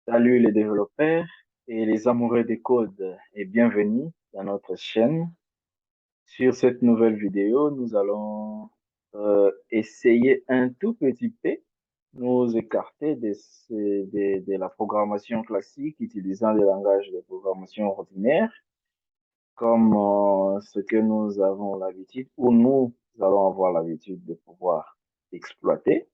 Salut les développeurs et les amoureux des codes et bienvenue dans notre chaîne. Sur cette nouvelle vidéo, nous allons essayer un tout petit peu nous écarter de la programmation classique utilisant le langage de programmation ordinaire comme ce que nous avons l'habitude ou nous allons avoir l'habitude de pouvoir exploiter.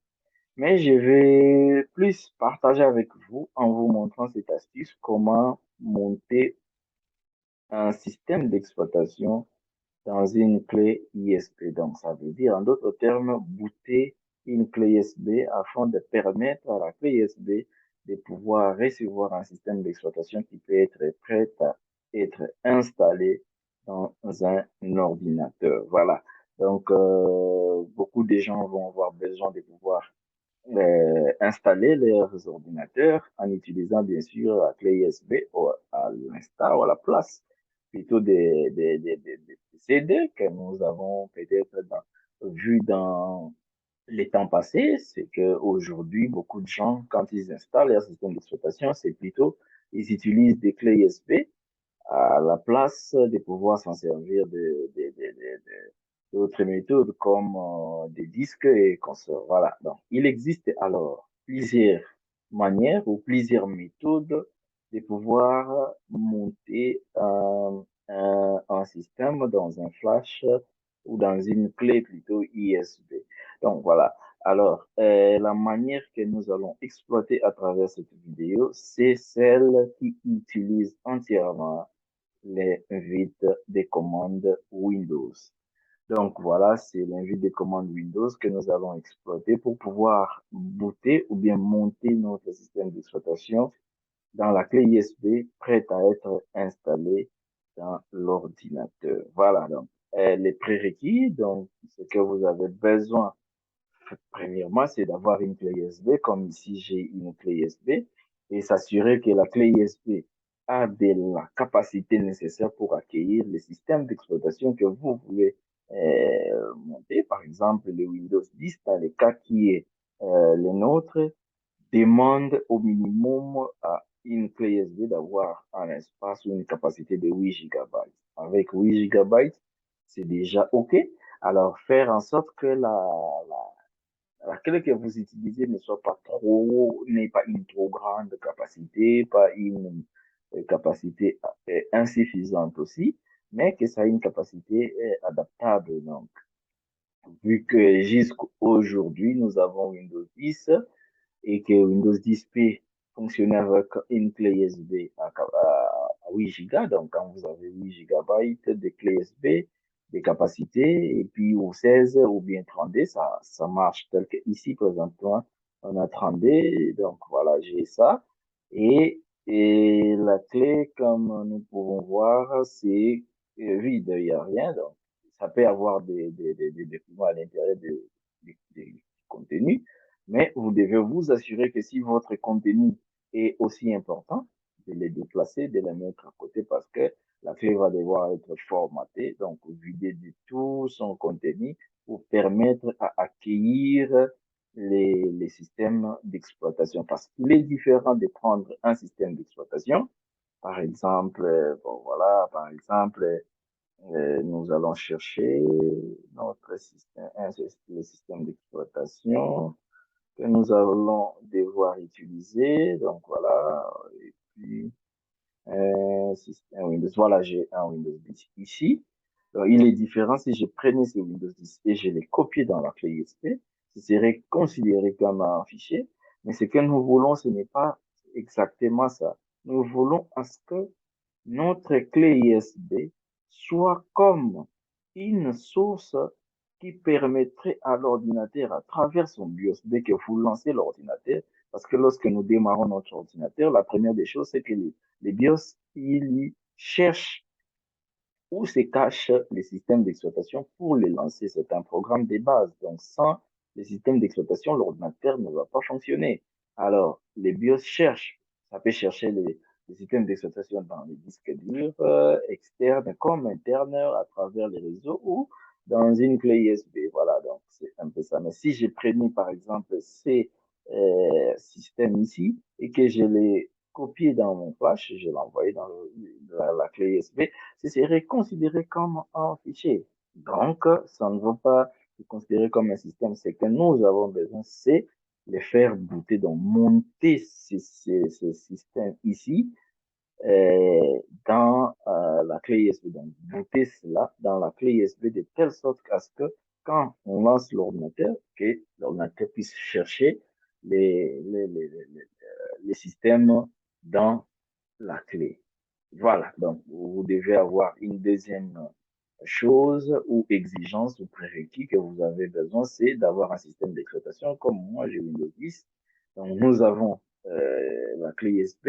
Mais je vais plus partager avec vous en vous montrant cette astuce, comment monter un système d'exploitation dans une clé ISP. Donc, ça veut dire, en d'autres termes, booter une clé USB afin de permettre à la clé USB de pouvoir recevoir un système d'exploitation qui peut être prêt à être installé dans un ordinateur. Voilà. Donc, beaucoup de gens vont avoir besoin de pouvoir installer leurs ordinateurs en utilisant bien sûr la clé USB à l'instar ou à la place plutôt des CD que nous avons peut-être vu dans les temps passés. C'est qu'aujourd'hui, beaucoup de gens, quand ils installent leur système d'exploitation, c'est plutôt, ils utilisent des clés USB à la place de pouvoir s'en servir d'autres méthodes comme des disques et consorts. Voilà. Donc, il existe alors plusieurs manières ou plusieurs méthodes de pouvoir monter un système dans un flash ou dans une clé plutôt ISB. Donc, voilà. Alors, la manière que nous allons exploiter à travers cette vidéo, c'est celle qui utilise entièrement les invites des commandes Windows. Donc voilà, c'est l'invite des commandes Windows que nous allons exploiter pour pouvoir booter ou bien monter notre système d'exploitation dans la clé USB prête à être installée dans l'ordinateur. Voilà, donc les prérequis, donc ce que vous avez besoin, premièrement, c'est d'avoir une clé USB, comme ici j'ai une clé USB, et s'assurer que la clé USB a de la capacité nécessaire pour accueillir le système d'exploitation que vous voulez monter. Par exemple, le Windows 10, dans le cas qui est le nôtre, demande au minimum à une clé USB d'avoir un espace ou une capacité de 8 gigabytes. Avec 8 gigabytes, c'est déjà OK. Alors, faire en sorte que laquelle que vous utilisez ne soit pas trop, n'ait pas une trop grande capacité, pas une capacité insuffisante aussi, mais que ça ait une capacité adaptable. Donc, vu que jusqu'aujourd'hui, nous avons Windows 10 et que Windows 10P fonctionnait avec une clé USB à 8 Go, donc quand vous avez 8 GB de clé USB, des capacités, et puis au 16 ou bien 32, ça marche tel que ici présentement, on a 32, donc voilà, j'ai ça. Et la clé, comme nous pouvons voir, c'est vide, il n'y a rien, donc ça peut avoir des documents à l'intérieur du contenu, mais vous devez vous assurer que si votre contenu est aussi important, de les déplacer, de les mettre à côté parce que la clé va devoir être formatée, donc vider de tout son contenu pour permettre à accueillir les systèmes d'exploitation. Parce qu'il est différent de prendre un système d'exploitation, par exemple, bon voilà, par exemple, nous allons chercher notre système, le système d'exploitation que nous allons devoir utiliser. Donc voilà, et puis système Windows. Voilà, j'ai un Windows 10 ici. Donc, il est différent si je prenais ce Windows 10 et je l'ai copié dans la clé USB, ce serait considéré comme un fichier. Mais ce que nous voulons, ce n'est pas exactement ça. Nous voulons à ce que notre clé USB soit comme une source qui permettrait à l'ordinateur, à travers son BIOS, dès que vous lancez l'ordinateur, parce que lorsque nous démarrons notre ordinateur, la première des choses, c'est que les BIOS, il cherche où se cache les systèmes d'exploitation pour les lancer. C'est un programme de base. Donc, sans les systèmes d'exploitation, l'ordinateur ne va pas fonctionner. Alors, les BIOS cherchent, ça peut chercher les systèmes d'exploitation dans les disques durs externes comme internes à travers les réseaux ou dans une clé USB. Voilà, donc c'est un peu ça. Mais si j'ai prenais par exemple ces systèmes ici et que je les copié dans mon flash, je l'ai envoyé dans la clé USB, ce serait considéré comme un fichier. Donc, ça ne va pas se considérer comme un système. Ce que nous avons besoin, c'est les faire booter, donc monter ces systèmes ici dans la clé USB. Donc, booter cela dans la clé USB de telle sorte qu'à ce que quand on lance l'ordinateur, que l'ordinateur puisse chercher les systèmes dans la clé. Voilà, donc vous devez avoir une deuxième chose ou exigence ou prérequis que vous avez besoin, c'est d'avoir un système d'exploitation comme moi, j'ai Windows 10. Donc nous avons la clé USB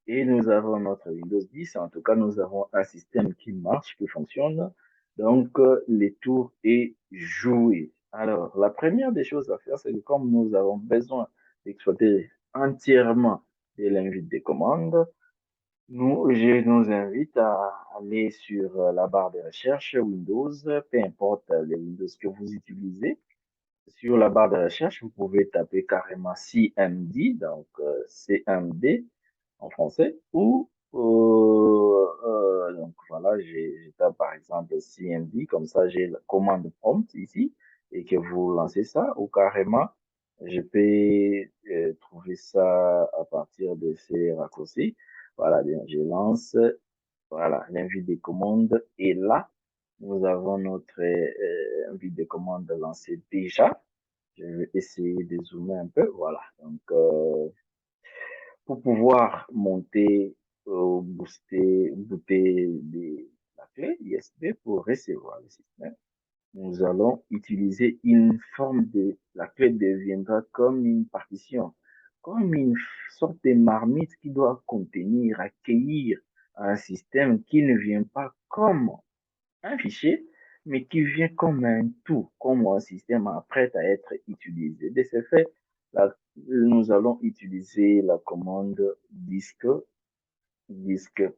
et nous avons notre Windows 10. En tout cas, nous avons un système qui marche, qui fonctionne. Donc les tours est joué. Alors, la première des choses à faire, c'est que comme nous avons besoin d'exploiter entièrement de l'invite des commandes, je nous invite à aller sur la barre de recherche Windows, peu importe les Windows que vous utilisez. Sur la barre de recherche, vous pouvez taper carrément CMD, donc CMD en français, ou donc voilà, je tape par exemple CMD, comme ça j'ai la commande prompt ici, et que vous lancez ça, ou carrément, je peux trouver ça à partir de ces raccourcis. Voilà, bien, je lance, voilà, l'invite des commandes, et là, nous avons notre invite de commande lancé déjà. Je vais essayer de zoomer un peu. Voilà. Donc, pour pouvoir monter ou booter la clé USB pour recevoir le système, nous allons utiliser une forme de, la clé deviendra comme une partition, comme une sorte de marmite qui doit contenir, accueillir un système qui ne vient pas comme un fichier, mais qui vient comme un tout, comme un système prêt à être utilisé. De ce fait, nous allons utiliser la commande disque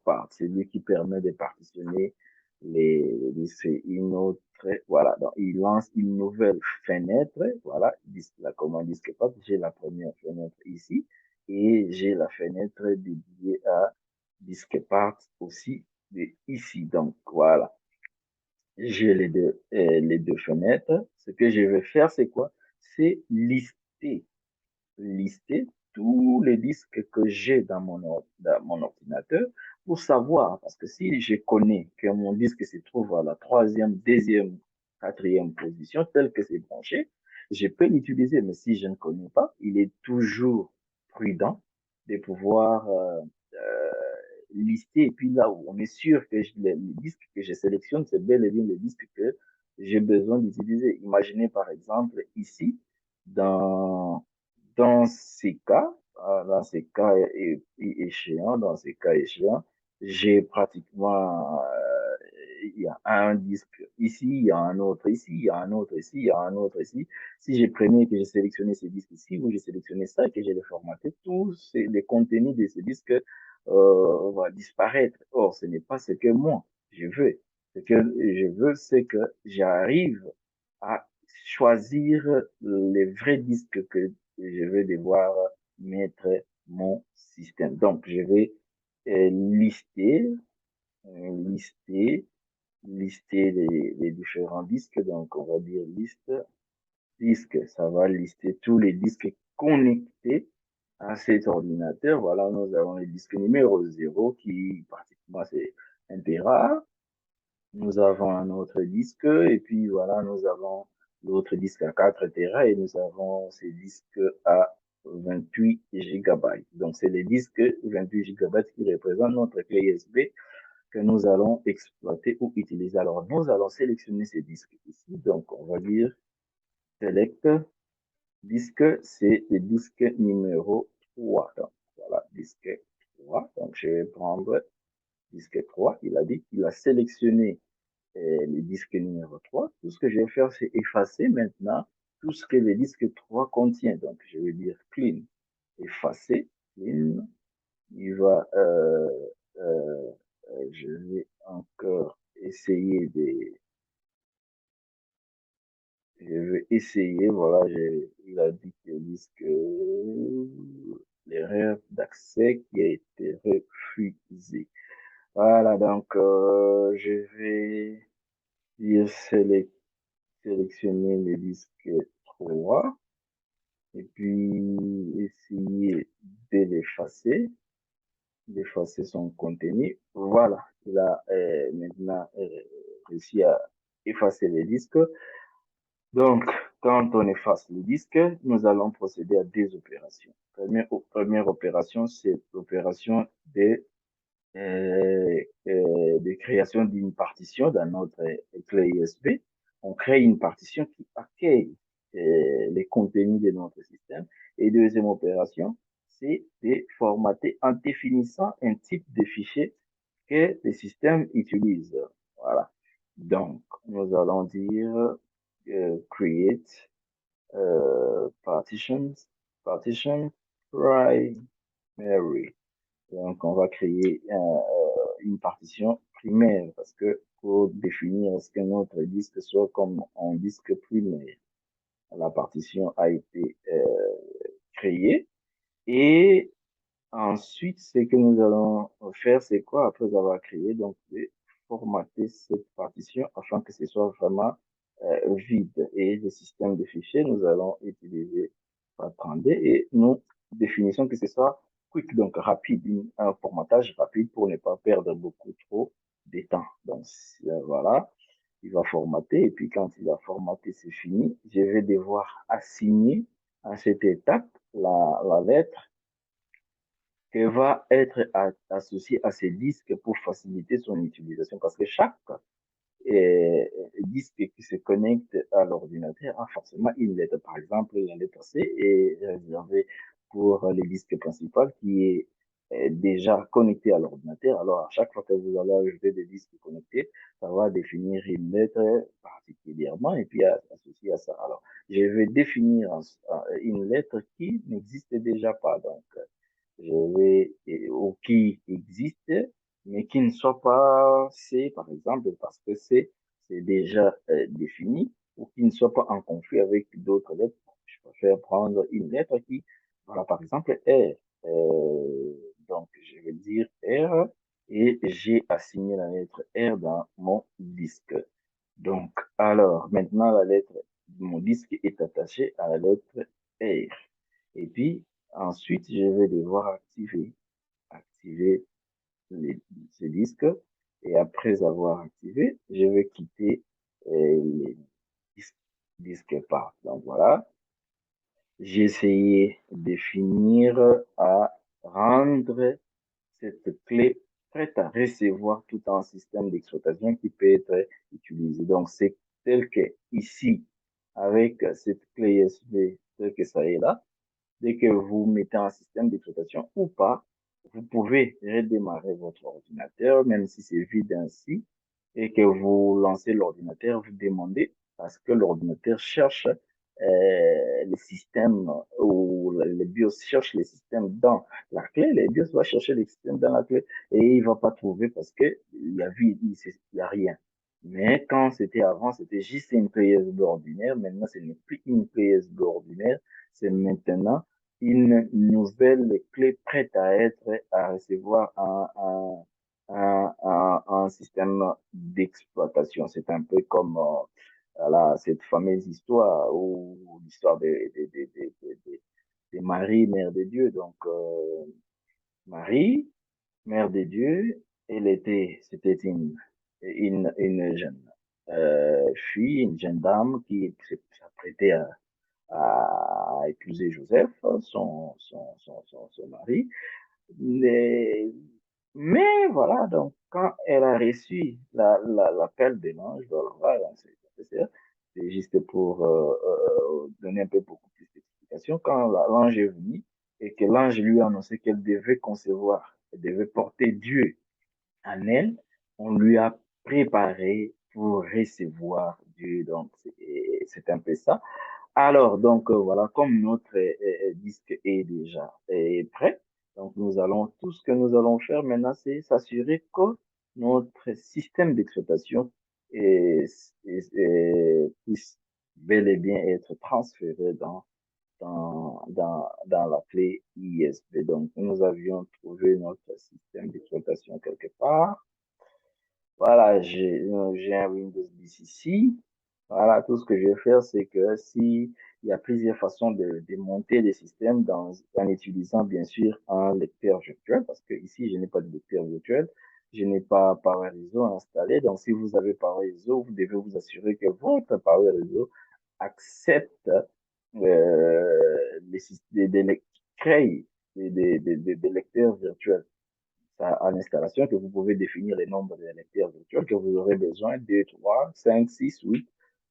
part. C'est lui qui permet de partitionner les disques. Une autre, voilà. Donc, il lance une nouvelle fenêtre. Voilà, la commande disque part. J'ai la première fenêtre ici et j'ai la fenêtre dédiée à disque part aussi ici. Donc, voilà. J'ai les deux fenêtres. Ce que je vais faire, c'est quoi? C'est lister tous les disques que j'ai dans mon ordinateur pour savoir, parce que si je connais que mon disque se trouve à la troisième, deuxième, quatrième position, tel que c'est branché, je peux l'utiliser. Mais si je ne connais pas, il est toujours prudent de pouvoir euh, lister. Et puis là où on est sûr que les disques que je sélectionne, c'est bel et bien les disques que j'ai besoin d'utiliser. Imaginez par exemple ici, dans dans ces cas, dans ces cas échéants, j'ai pratiquement, il y a un disque ici, il y a un autre ici, il y a un autre ici, il y a un autre ici. Si je prenais que j'ai sélectionné ces disques ici, ou j'ai sélectionné ça et que j'ai les formaté, tous les contenus de ces disques vont disparaître. Or, ce n'est pas ce que moi, je veux. Ce que je veux, c'est que j'arrive à choisir les vrais disques que je vais devoir mettre mon système. Donc, je vais lister, lister, lister les différents disques. Donc, on va dire liste, disque. Ça va lister tous les disques connectés à cet ordinateur. Voilà, nous avons le disque numéro 0 qui, pratiquement, c'est 1 Tera. Nous avons un autre disque et puis voilà, nous avons l'autre disque à 4 Tera et nous avons ces disques à 28 gigabytes. Donc, c'est les disques 28 gigabytes qui représentent notre clé USB que nous allons exploiter ou utiliser. Alors, nous allons sélectionner ces disques ici. Donc, on va dire select disque, c'est le disque numéro 3. Donc, voilà, disque 3. Donc, je vais prendre disque 3. Il a dit qu'il a sélectionné le disque numéro 3. Tout ce que je vais faire, c'est effacer maintenant tout ce que le disque 3 contient. Donc, je vais dire clean, effacer, clean. Il va, je vais encore essayer je vais essayer, voilà, il a dit que le disque, l'erreur d'accès qui a été d'effacer son contenu. Voilà, il a maintenant réussi à effacer les disques. Donc, quand on efface le disque, nous allons procéder à des opérations. Première opération, c'est l'opération de création d'une partition dans notre clé USB. On crée une partition qui accueille les contenus de notre système. Et deuxième opération, c'est de formater en définissant un type de fichier que le système utilise. Voilà. Donc, nous allons dire create partitions, partition primary. Donc, on va créer une partition primaire parce que pour définir ce que notre disque soit comme un disque primaire, la partition a été créée et ensuite, ce que nous allons faire, c'est quoi après avoir créé? Donc, de formater cette partition afin que ce soit vraiment vide. Et le système de fichiers, nous allons utiliser Pathfinder et nous définissons que ce soit quick, donc rapide, un formatage rapide pour ne pas perdre beaucoup trop de temps. Donc, voilà, il va formater et puis quand il a formaté, c'est fini. Je vais devoir assigner à cette étape la lettre qui va être associé à ces disques pour faciliter son utilisation parce que chaque euh, disque qui se connecte à l'ordinateur a forcément une lettre. Par exemple, la lettre C est réservée pour les disques principaux qui est déjà connecté à l'ordinateur. Alors, à chaque fois que vous allez ajouter des disques connectés, ça va définir une lettre particulièrement et puis associée à ça. Alors, je vais définir une lettre qui n'existe déjà pas. Donc, je vais, ou qui existe, mais qui ne soit pas C, par exemple, parce que c'est déjà défini, ou qui ne soit pas en conflit avec d'autres lettres. Je préfère prendre une lettre qui, voilà, par exemple, R. Donc, je vais dire R, et j'ai assigné la lettre R dans mon disque. Donc, alors, maintenant, mon disque est attaché à la lettre R. Et puis, ensuite, je vais devoir activer les, ce disque. Et après avoir activé, je vais quitter les disques, disques part. Donc voilà, j'ai essayé de finir à rendre cette clé prête à recevoir tout un système d'exploitation qui peut être utilisé. Donc c'est tel que ici, avec cette clé USB, tel que ça est là, dès que vous mettez un système d'exploitation ou pas, vous pouvez redémarrer votre ordinateur, même si c'est vide ainsi, et que vous lancez l'ordinateur, vous demandez parce que l'ordinateur cherche le système ou le BIOS cherche le système dans la clé, le BIOS va chercher le système dans la clé et il va pas trouver parce que il y a vide, il y a rien. Mais quand c'était avant, c'était juste une clé USB ordinaire. Maintenant, ce n'est plus une clé USB ordinaire. C'est maintenant une nouvelle clé prête à recevoir un système d'exploitation. C'est un peu comme voilà, cette fameuse histoire ou l'histoire de Marie, Mère de Dieu. Donc, Marie, Mère de Dieu, c'était une jeune fille, une jeune dame qui s'apprêtait à épouser Joseph, son mari. Mais, mais voilà, donc quand elle a reçu l'appel de l'ange, voilà, c'est juste pour donner un peu beaucoup plus d'explications. Quand l'ange est venu et que l'ange lui a annoncé qu'elle devait concevoir, elle devait porter Dieu en elle, on lui a préparé pour recevoir Dieu. Donc, c'est un peu ça. Alors, donc, voilà, comme notre disque est déjà prêt, donc tout ce que nous allons faire maintenant, c'est s'assurer que notre système d'exploitation puisse bel et bien être transféré dans la clé ISP. Donc, nous avions trouvé notre système d'exploitation quelque part. Voilà, j'ai un Windows 10 ici. Voilà, tout ce que je vais faire, c'est que si il y a plusieurs façons de monter les systèmes en utilisant bien sûr un lecteur virtuel, parce que ici, je n'ai pas de lecteur virtuel, je n'ai pas Power Réseau installé. Donc, si vous avez Power Réseau, vous devez vous assurer que votre Power Réseau accepte crée des lecteurs virtuels à l'installation, que vous pouvez définir les nombres de lecteurs virtuels que vous aurez besoin, 2, 3, 5, 6, 8,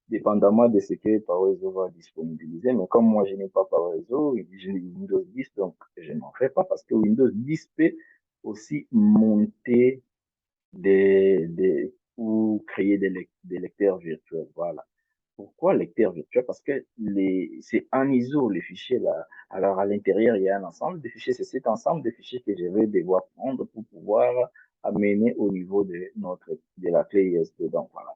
dépendamment de ce que PowerResort va disponibiliser. Mais comme moi, je n'ai pas PowerResort, j'ai Windows 10, donc je n'en fais pas parce que Windows 10 peut aussi monter ou créer des lecteurs virtuels. Voilà. Pourquoi lecteur virtuel? Parce que c'est en ISO, les fichiers là. Alors, à l'intérieur, il y a un ensemble de fichiers. C'est cet ensemble de fichiers que je vais devoir prendre pour pouvoir amener au niveau de la clé USB. Donc, voilà.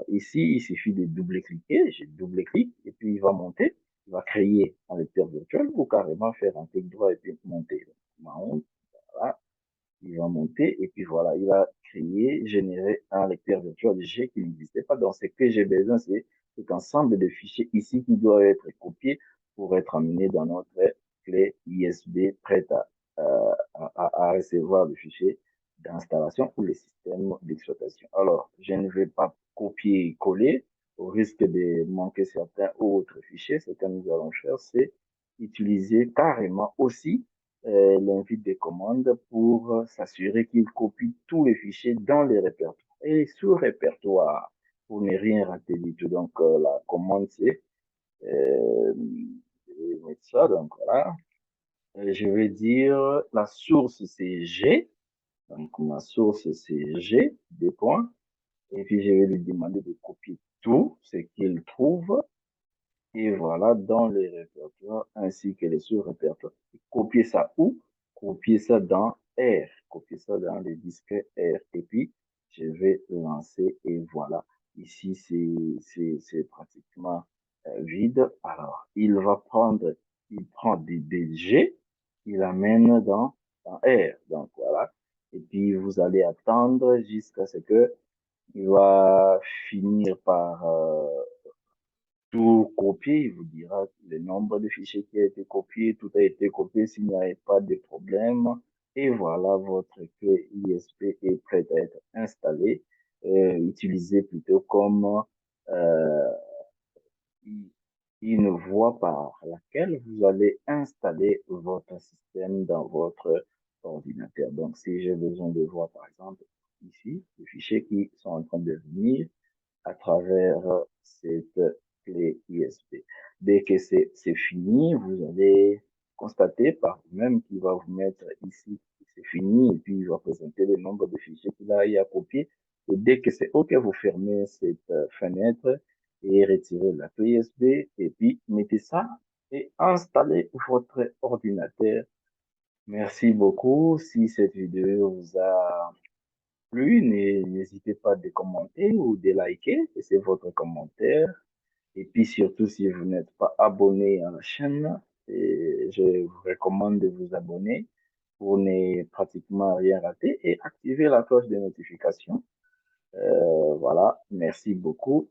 Ici, il suffit de double-cliquer. Je double-clique et puis il va monter. Il va créer un lecteur virtuel ou carrément faire un clic droit et puis monter. Voilà, il va monter et puis voilà, il va créer, générer un lecteur virtuel G qui n'existait pas. Donc, ce que j'ai besoin, c'est cet ensemble de fichiers ici qui doit être copié pour être amené dans notre clé USB prête à recevoir le fichier d'installation ou le système d'exploitation. Alors, je ne vais pas copier et coller au risque de manquer certains autres fichiers. Ce que nous allons faire, c'est utiliser carrément aussi l'invite des commandes pour s'assurer qu'il copie tous les fichiers dans les répertoires. Et sous répertoire, pour ne rien rater du tout. Donc, la commande, c'est mettre ça. Donc, voilà. Je vais dire la source, c'est G. Donc, ma source, c'est G, des points. Et puis, je vais lui demander de copier tout ce qu'il trouve. Et voilà, dans les répertoires ainsi que les sous-répertoires. Copier ça où? Copier ça dans R. Copier ça dans les disques R. Et puis, je vais lancer et voilà. Ici, c'est pratiquement vide. Alors, il prend des G, il amène dans R. Donc, voilà. Et puis, vous allez attendre jusqu'à ce que il va finir par tout copier, il vous dira le nombre de fichiers qui a été copié, tout a été copié s'il n'y avait pas de problème. Et voilà, votre clé ISP est prête à être installée, utilisée plutôt comme euh, une voie par laquelle vous allez installer votre système dans votre ordinateur. Donc, si j'ai besoin de voir, par exemple, ici, les fichiers qui sont en train de venir, à travers cette clé USB. Dès que c'est fini, vous allez constater par vous-même qu'il va vous mettre ici, c'est fini, et puis il va présenter le nombre de fichiers qu'il a eu à copier. Et dès que c'est OK, vous fermez cette fenêtre et retirez la clé USB, et puis mettez ça et installez votre ordinateur. Merci beaucoup. Si cette vidéo vous a plu, n'hésitez pas à commenter ou de liker, c'est votre commentaire. Et puis surtout, si vous n'êtes pas abonné à la chaîne, je vous recommande de vous abonner pour ne pratiquement rien rater et activer la cloche de notification. Voilà, merci beaucoup.